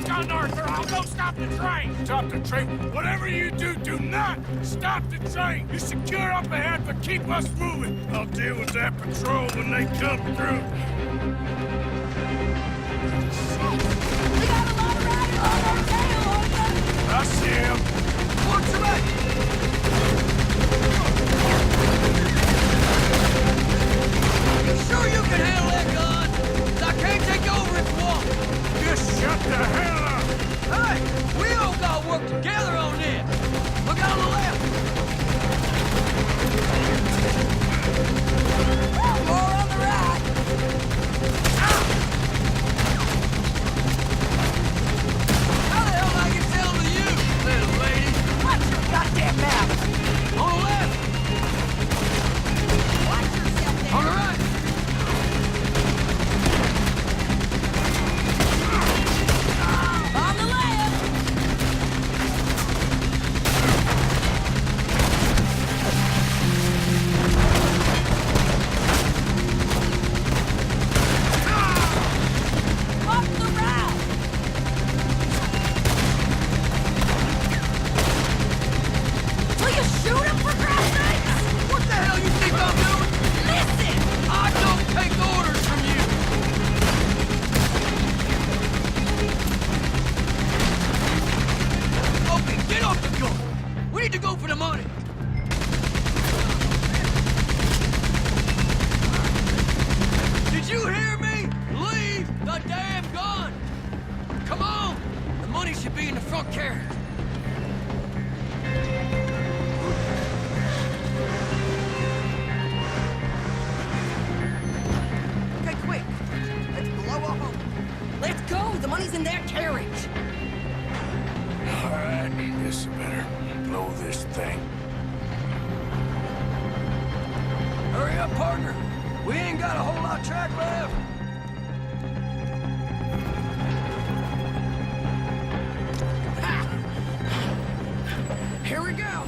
back on Arthur. I'll go stop the train. Stop the train? Whatever you do, do not stop the train. You secure up ahead, but keep us moving. I'll deal with that patrol when they come through. We got a lot of riders on our tail, Arthur! I see him. What's the matter? You sure you can handle that gun? 'Cause I can't take over if you want. Just shut the hell up. Hey, we all gotta work together on this. Look out on the left. More on the right! How the hell did I get down with you, little lady? Watch your goddamn mouth! On the left. Watch yourself there! On the right. On the left! Off the route! Will you shoot him for Christ's sakes? What the hell you think I'm doing? Listen! I don't take orders from you. Okay, get off the gun. We need to go for the money. Did you hear me? Leave the damn gun. Come on. The money should be in the front carriage. Okay, quick. Let's blow a hole. Let's go! The money's in their carriage! All right, this better blow this thing. Hurry up, partner. We ain't got a whole lot of track left. Here we go!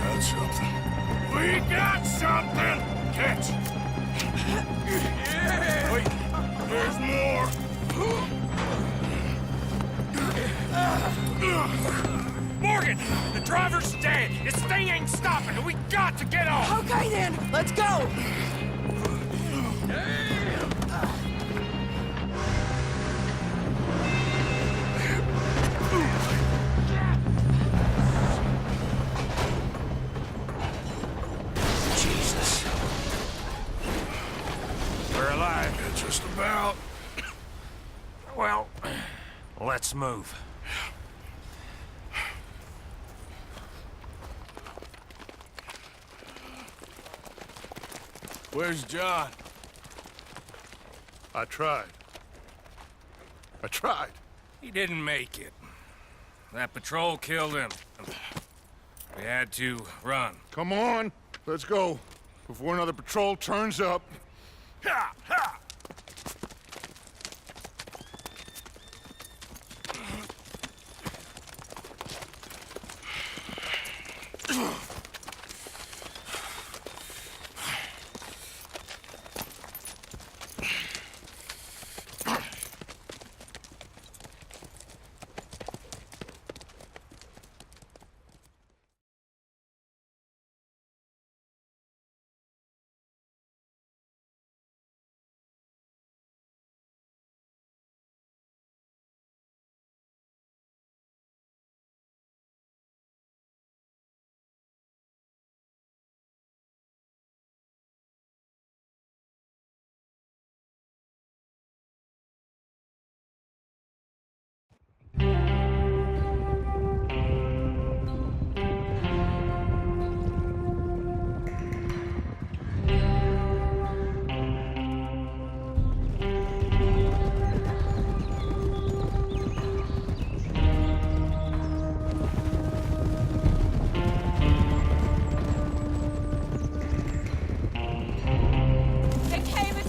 Got something. We got something! Catch! Yeah. Wait, there's more! Morgan! The driver's dead! This thing ain't stopping, and we got to get off! Okay then, let's go! Jesus. We're alive. Yeah, just about. Well, let's move. Where's John? I tried. He didn't make it. That patrol killed him. We had to run. Come on, let's go. Before another patrol turns up. Ha! Ha!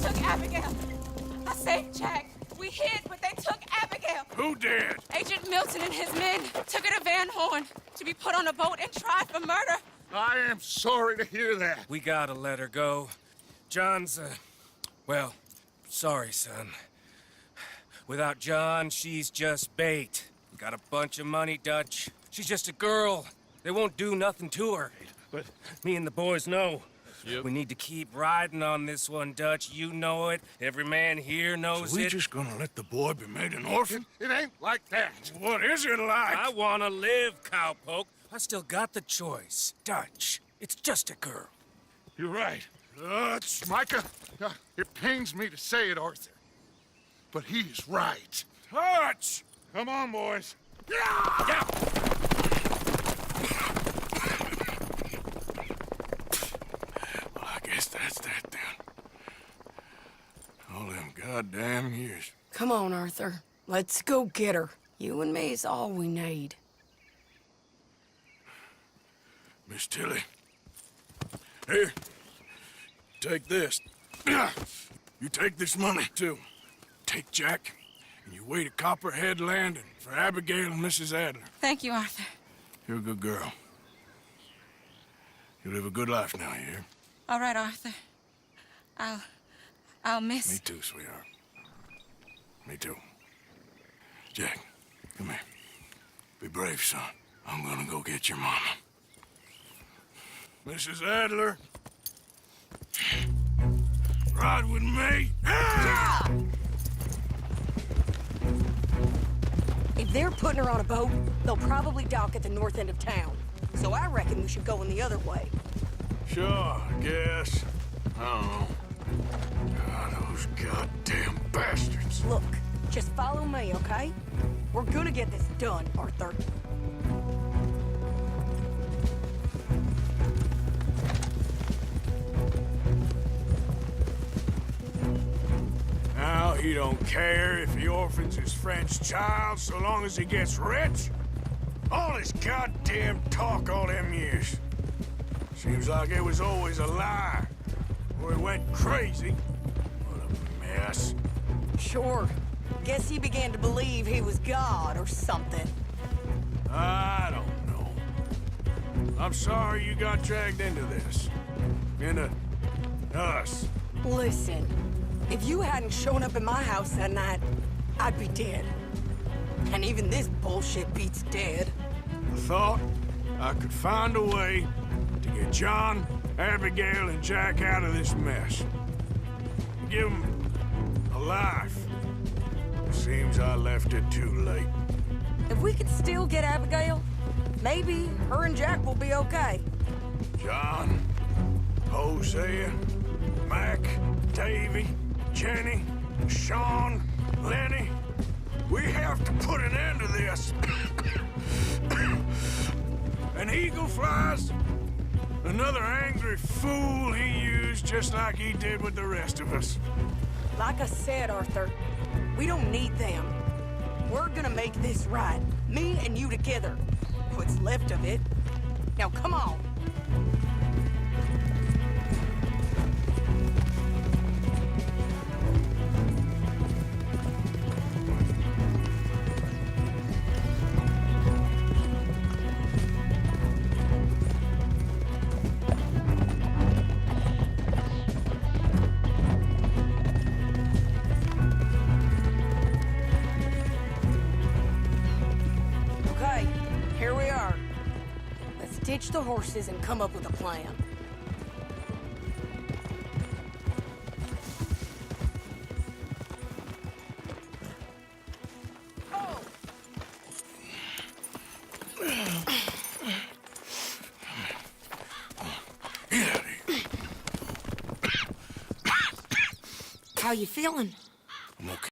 took Abigail. I saved Jack. We hid, but they took Abigail. Who did? Agent Milton and his men took her to Van Horn to be put on a boat and tried for murder. I am sorry to hear that. We gotta let her go. John's, well, sorry, son. Without John, she's just bait. Got a bunch of money, Dutch. She's just a girl. They won't do nothing to her. But me and the boys know. Yep. We need to keep riding on this one, Dutch. You know it. Every man here knows So we it. just gonna let the boy be made an orphan? It ain't like that. What is it like? I wanna live, cowpoke. I still got the choice. Dutch, it's just a girl. You're right. Dutch. Micah, it pains me to say it, Arthur, but he's right. Dutch! Come on, boys. Yeah! Well, I guess that's that then. All them goddamn years. Come on, Arthur. Let's go get her. You and me is all we need. Miss Tilly. Here. Take this. You take this money, too. Take Jack, and you wait at Copperhead Landing for Abigail and Mrs. Adler. Thank you, Arthur. You're a good girl. You live a good life now, you hear? All right, Arthur. I'll miss... Me too, sweetheart. Me too. Jack, come here. Be brave, son. I'm gonna go get your mama. Mrs. Adler. Ride with me. If they're putting her on a boat, they'll probably dock at the north end of town. So I reckon we should go in the other way. Sure, I guess. I don't know. God, those goddamn bastards. Look, just follow me, okay? We're gonna get this done, Arthur. Now he don't care if he orphans his friend's child so long as he gets rich. All this goddamn talk all them years. Seems like it was always a lie. Or he went crazy. What a mess. Sure. Guess he began to believe he was God or something. I don't know. I'm sorry you got dragged into this. Into us. Listen, if you hadn't shown up in my house that night, I'd be dead. And even this bullshit beats dead. I thought I could find a way to get John, Abigail, and Jack out of this mess. Give them a life. Seems I left it too late. If we could still get Abigail, maybe her and Jack will be okay. John, Hosea, Mac, Davy, Jenny, Sean, Lenny. We have to put an end to this. An eagle flies. Another angry fool he used just like he did with the rest of us. Like I said, Arthur, we don't need them. We're gonna make this right. Me and you together. What's left of it. Now come on. Okay, here we are. Let's ditch the horses and come up with a plan. Oh! Get out of here. How you feeling? I'm okay.